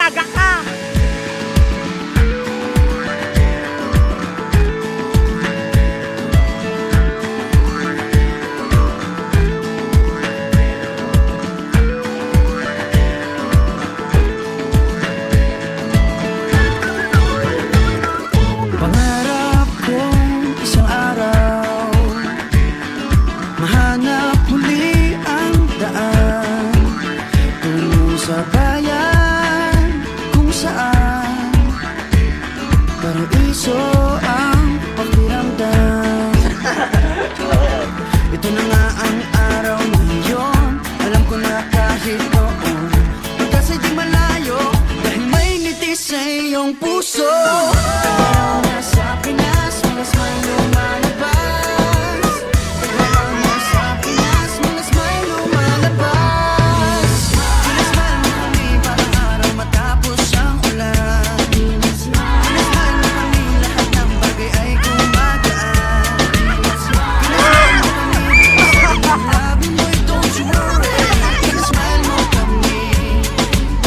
talaga ka. Pangarap kong isang araw mahanap muli ang daan tungo sa bayan kung saan paraiso ang pakiramdam. Ito na nga ang araw ngayon, alam ko na kahit noon pagkasa'y di malayo dahil may ngiti sa iyong puso. Nasa Pinas, mga smile lumalabas. Nasa Pinas, mga smile lumalabas. Pinasmile mo kami parang araw matapos ang ulan. Pinasmile mo kami, lahat ng bagay ay gumagaan. Pinasmile mo kami, sa labi mo'y don't you worry. Pinasmile mo kami,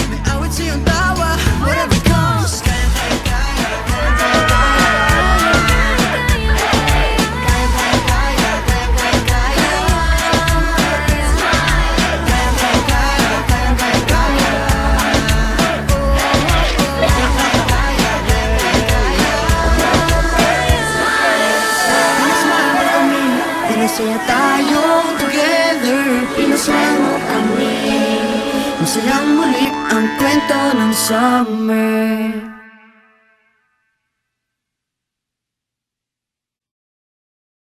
may awit sa iyong tawa, whatever comes. Masaya tayo together, pinasaya mo kami. Masayang muli ang kwento ng summer.